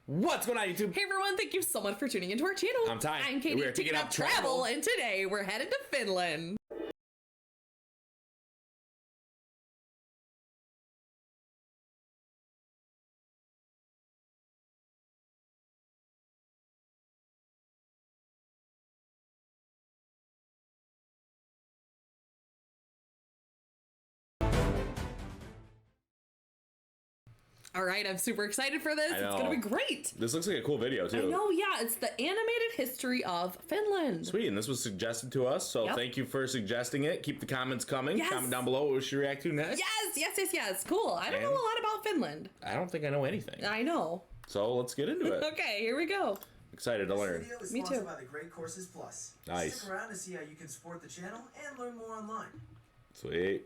What's going on, YouTube? Hey everyone, thank you so much for tuning into our channel. I'm Ty. I'm Katie. We are taking up travel, and today we're headed to Finland. All right, I'm super excited for this. It's going to be great. This looks like a cool video, too. I know, yeah. It's the animated history of Finland. Sweet, and this was suggested to us, so thank you for suggesting it. Keep the comments coming. Yes. Comment down below what we should react to next. Yes. Cool. I don't know a lot about Finland. I don't think I know anything. I know. So let's get into it. Okay, here we go. Excited to learn. This video is Me too. sponsored by the Great Courses Plus. Nice. Stick around to see how you can support the channel and learn more online. Sweet.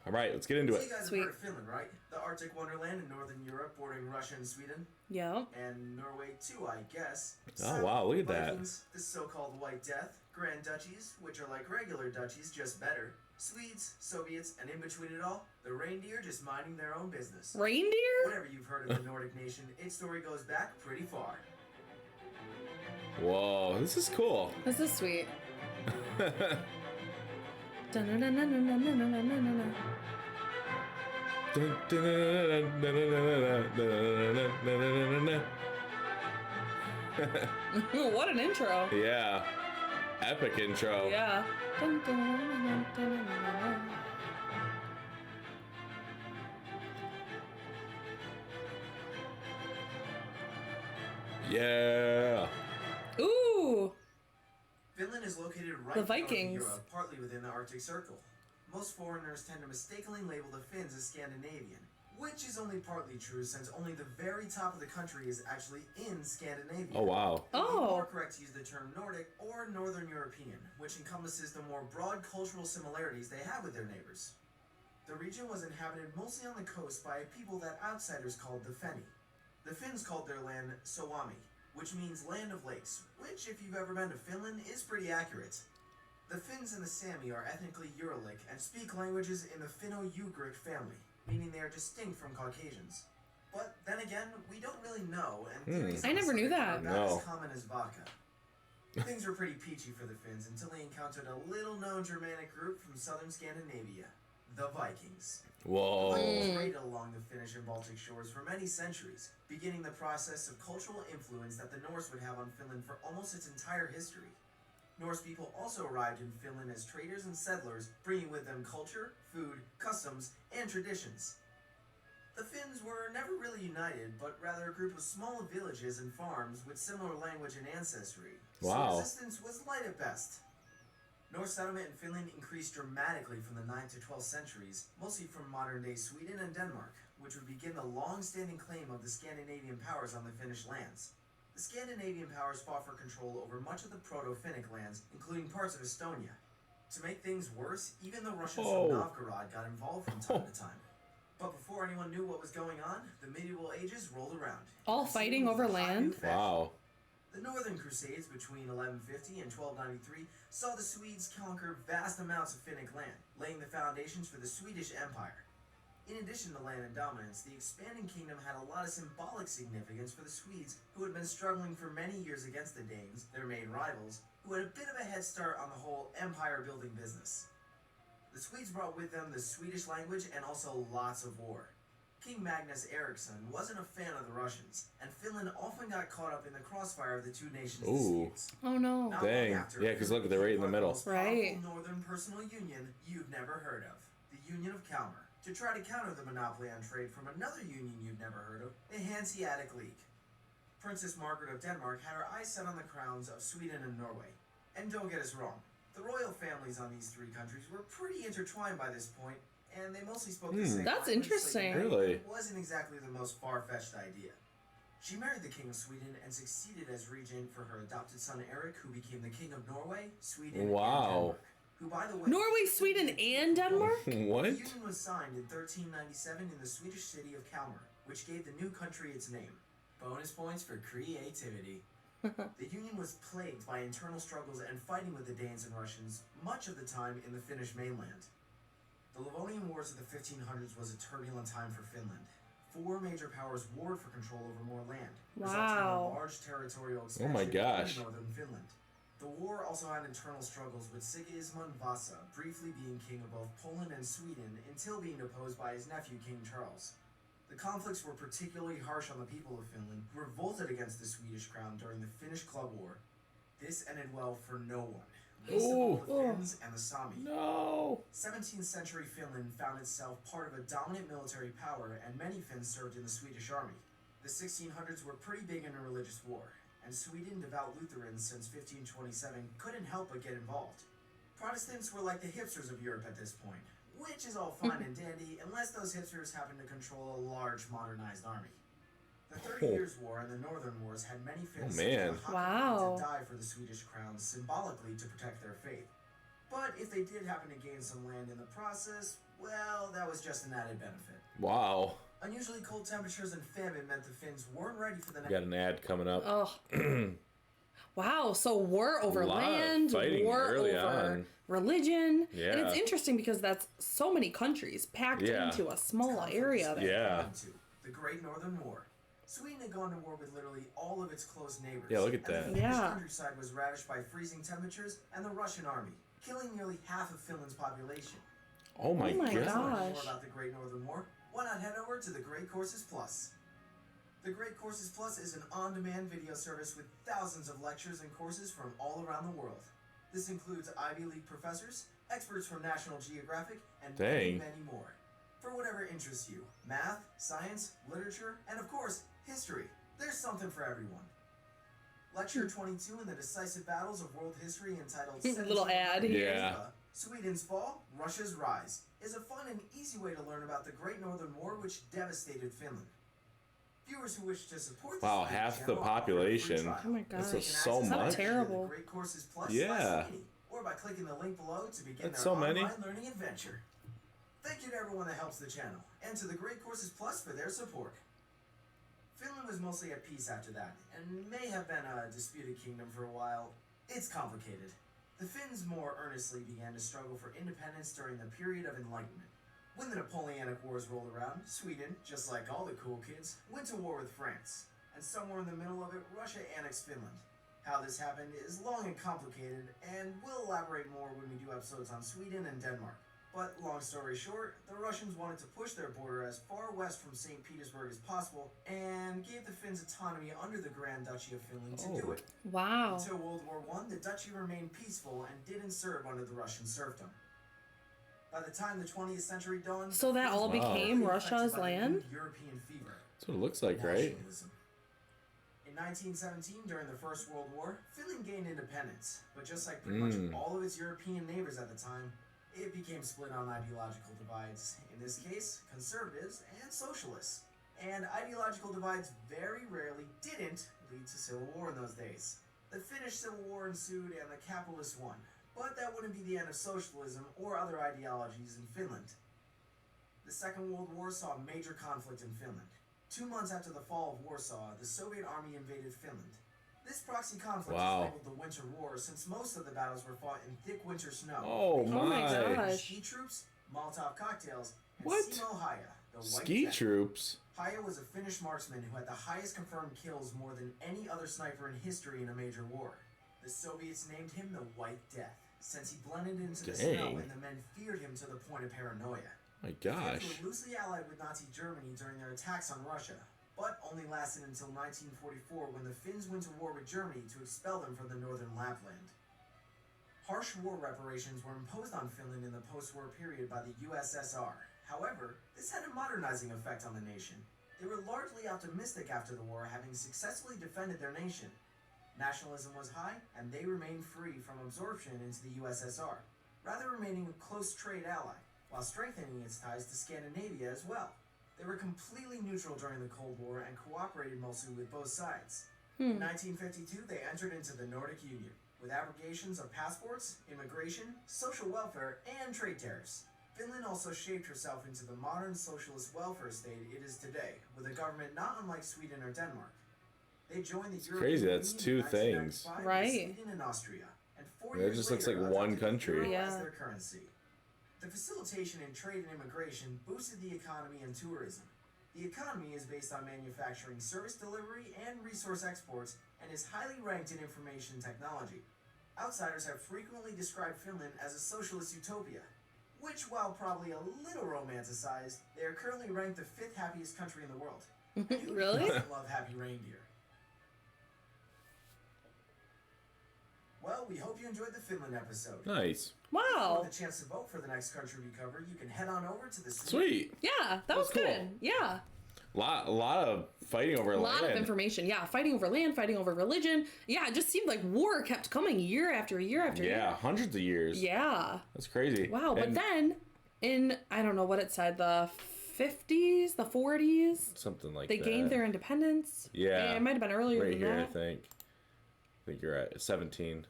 All right, let's get into So you it. guys Sweet. have heard of Finland, right? The Arctic wonderland in northern Europe bordering Russia and Sweden. Yeah. And Norway too, I guess. Oh, wow, look at that. Vikings, the so-called White Death, Grand Duchies, which are like regular duchies, just better. Swedes, Soviets, and in between it all, the reindeer just minding their own business. Reindeer? Whatever you've heard of the Nordic nation, its story goes back pretty far. Whoa, this is cool. This is sweet. Dun-dun-dun-dun-dun-dun-dun-dun-dun. What an intro. Yeah. Epic intro. Yeah. Dun-dun-dun-dun-dun-dun-dun. Yeah. Ooh. Finland is located right The north of Vikings. Europe, partly within the Arctic Circle. Most foreigners tend to mistakenly label the Finns as Scandinavian, which is only partly true since only the very top of the country is actually in Scandinavia. Oh, wow. It would be more correct to use the term Nordic or Northern European, which encompasses the more broad cultural similarities they have with their neighbors. The region was inhabited mostly on the coast by a people that outsiders called the Fenni. The Finns called their land Suomi, which means land of lakes, which, if you've ever been to Finland, is pretty accurate. The Finns and the Sami are ethnically Uralic and speak languages in the Finno-Ugric family, meaning they are distinct from Caucasians. But then again, we don't really know, and theories I never knew that. are about No. as common as vodka. Things were pretty peachy for the Finns until they encountered a little-known Germanic group from southern Scandinavia, the Vikings. The Whoa. Vikings raided along the Finnish and Baltic shores for many centuries, beginning the process of cultural influence that the Norse would have on Finland for almost its entire history. Norse people also arrived in Finland as traders and settlers, bringing with them culture, food, customs, and traditions. The Finns were never really united, but rather a group of small villages and farms with similar language and ancestry. Wow. So resistance was light at best. Norse settlement in Finland increased dramatically from the 9th to 12th centuries, mostly from modern-day Sweden and Denmark, which would begin the long-standing claim of the Scandinavian powers on the Finnish lands. The Scandinavian powers fought for control over much of the Proto-Finnic lands, including parts of Estonia. To make things worse, even the Russians from Novgorod got involved from time to time. But before anyone knew what was going on, the medieval ages rolled around. All fighting over land? Wow. The Northern Crusades between 1150 and 1293 saw the Swedes conquer vast amounts of Finnic land, laying the foundations for the Swedish Empire. In addition to land and dominance, the expanding kingdom had a lot of symbolic significance for the Swedes, who had been struggling for many years against the Danes, their main rivals, who had a bit of a head start on the whole empire-building business. The Swedes brought with them the Swedish language and also lots of war. King Magnus Eriksson wasn't a fan of the Russians, and Finland often got caught up in the crossfire of the two nations' disputes. Oh no. Not Dang. long after, Yeah, 'cause look, they're right in the middle. most Right. powerful northern personal union you've never heard of, the Union of Kalmar, to try to counter the monopoly on trade from another union you've never heard of, the Hanseatic League. Princess Margaret of Denmark had her eyes set on the crowns of Sweden and Norway. And don't get us wrong, the royal families on these three countries were pretty intertwined by this point, and they mostly spoke the same That's language, so interesting. uniting Really? It wasn't exactly the most far-fetched idea. She married the King of Sweden and succeeded as regent for her adopted son Eric, who became the King of Norway, Sweden, Wow. and Denmark. Who, by the way, Norway, Sweden, and Denmark? the What? union was signed in 1397 in the Swedish city of Kalmar, which gave the new country its name. Bonus points for creativity. The union was plagued by internal struggles and fighting with the Danes and Russians, much of the time in the Finnish mainland. The Livonian Wars of the 1500s was a turbulent time for Finland. 4 major powers warred for control over more land, Wow. resulting in a large territorial expansion my gosh. in northern Finland. The war also had internal struggles, with Sigismund Vasa briefly being king of both Poland and Sweden until being deposed by his nephew King Charles. The conflicts were particularly harsh on the people of Finland, who revolted against the Swedish crown during the Finnish Club War. This ended well for no one, least of all the Finns and the Sami. No. 17th century Finland found itself part of a dominant military power, and many Finns served in the Swedish army. The 1600s were pretty big in a religious war, and Sweden, devout Lutherans since 1527, couldn't help but get involved. Protestants were like the hipsters of Europe at this point, which is all fine and dandy unless those hipsters happen to control a large modernized army. The 30 Years' War and the Northern Wars had many Finns Wow. to die for the Swedish crown symbolically to protect their faith. But if they did happen to gain some land in the process, well, that was just an added benefit. Wow. Unusually cold temperatures and famine meant the Finns weren't ready for the next... Got an ad coming up. Oh. Wow, so war over A lot of land, fighting war early over on. religion. Yeah. And it's interesting because that's so many countries packed into a small area there. Yeah. The Great Northern War. Sweden had gone to war with literally all of its close neighbors. Yeah, look at and that. The Finnish Yeah. countryside was ravaged by freezing temperatures and the Russian army, killing nearly half of Finland's population. Oh my Oh my god. To learn gosh. more about the Great Northern War, why not head over to the Great Courses Plus? The Great Courses Plus is an on-demand video service with thousands of lectures and courses from all around the world. This includes Ivy League professors, experts from National Geographic, and many, Dang. many more. For whatever interests you, math, science, literature, and of course, history. There's something for everyone. Lecture 22 in the decisive battles of world history, entitled Little ad. Yeah. Sweden's Fall, Russia's Rise, is a fun and easy way to learn about the Great Northern War, which devastated Finland. Viewers who wish to support this Wow, video half channel the offer a free population. trial. Oh my They gosh. can This is so access How much. the terrible. Great Courses Plus Yeah. /Sweden, or by clicking the link below to begin That's their so many. online learning adventure. Thank you to everyone that helps the channel, and to the Great Courses Plus for their support. Finland was mostly at peace after that, and may have been a disputed kingdom for a while. It's complicated. The Finns more earnestly began to struggle for independence during the period of Enlightenment. When the Napoleonic Wars rolled around, Sweden, just like all the cool kids, went to war with France. And somewhere in the middle of it, Russia annexed Finland. How this happened is long and complicated, and we'll elaborate more when we do episodes on Sweden and Denmark. But long story short, the Russians wanted to push their border as far west from St. Petersburg as possible, and gave the Finns autonomy under the Grand Duchy of Finland to do it. Wow. Until World War I, the duchy remained peaceful and didn't serve under the Russian serfdom. By the time the 20th century dawned, So that all Finland was became really Russia's affected by the land? new European fever. That's what it looks like, right? Nationalism. In 1917, during the First World War, Finland gained independence, but just like pretty much all of its European neighbors at the time, it became split on ideological divides. In this case, conservatives and socialists. And ideological divides very rarely didn't lead to civil war in those days. The Finnish Civil War ensued and the capitalists won, but that wouldn't be the end of socialism or other ideologies in Finland. The Second World War saw a major conflict in Finland. 2 months after the fall of Warsaw, the Soviet army invaded Finland. This proxy conflict is labeled the Winter War, since most of the battles were fought in thick winter snow. Oh my gosh. Ski troops, Molotov cocktails, and What? Simo Haja, the White Ski Death. troops. Haja was a Finnish marksman who had the highest confirmed kills, more than any other sniper in history in a major war. The Soviets named him the White Death, since he blended into the snow and the men feared him to the point of paranoia. My The gosh. Finns were loosely allied with Nazi Germany during their attacks on Russia, but only lasted until 1944, when the Finns went to war with Germany to expel them from the northern Lapland. Harsh war reparations were imposed on Finland in the post-war period by the USSR. However, this had a modernizing effect on the nation. They were largely optimistic after the war, having successfully defended their nation. Nationalism was high, and they remained free from absorption into the USSR, rather remaining a close trade ally, while strengthening its ties to Scandinavia as well. They were completely neutral during the Cold War and cooperated mostly with both sides. In 1952, they entered into the Nordic Union, with abrogations of passports, immigration, social welfare, and trade tariffs. Finland also shaped herself into the modern socialist welfare state it is today, with a government not unlike Sweden or Denmark. They joined the European crazy, that's Union two in things. 1995 with Right. Sweden and Austria, and 4 That years just looks later, like one adopted the country. euro Yeah. as their currency. The facilitation in trade and immigration boosted the economy and tourism. The economy is based on manufacturing, service delivery, and resource exports, and is highly ranked in information technology. Outsiders have frequently described Finland as a socialist utopia, which, while probably a little romanticized, they are currently ranked the 5th happiest country in the world. Really? Who doesn't love happy reindeer? Well, we hope you enjoyed the Finland episode. Nice. If you Wow. want the chance to vote for the next country we cover, you can head on over to the Sweet. Yeah, that was cool. good. Yeah. A lot of fighting over A land. lot of information. Yeah, fighting over land, fighting over religion. Yeah, it just seemed like war kept coming year after year after year. Yeah, hundreds of years. Yeah. That's crazy. Wow, but And then in, I don't know what it said, the 50s, the 40s, something like they that. gained their independence. Yeah. It might have been earlier right than here, that. I think you're at 17.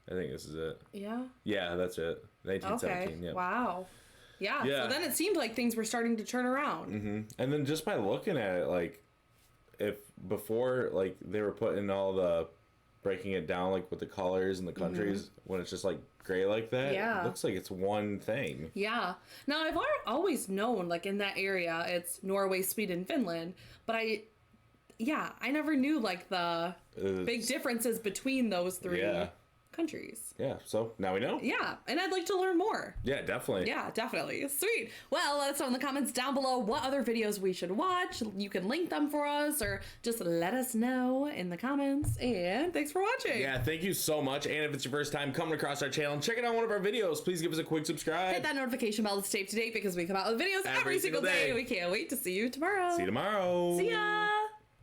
I think this is it. Yeah. Yeah, that's it. 1917. Okay. Yeah. Wow. Yeah. Yeah. So then it seemed like things were starting to turn around. Mm-hmm. And then just by looking at it, like, if before, like, they were putting all the, breaking it down, like, with the colors and the countries, when it's just, like, gray like that, Yeah. it looks like it's one thing. Yeah. Now, I've always known, like, in that area, it's Norway, Sweden, Finland, but I never knew, like, the big differences between those three countries. Yeah, so now we know. Yeah, and I'd like to learn more. Yeah, definitely. Yeah, definitely. Sweet. Well, let us know in the comments down below what other videos we should watch. You can link them for us, or just let us know in the comments. And thanks for watching. Yeah, thank you so much. And if it's your first time coming across our channel and checking out one of our videos, please give us a quick subscribe. Hit that notification bell to stay up to date because we come out with videos every single day. We can't wait to see you tomorrow. See you tomorrow. See ya.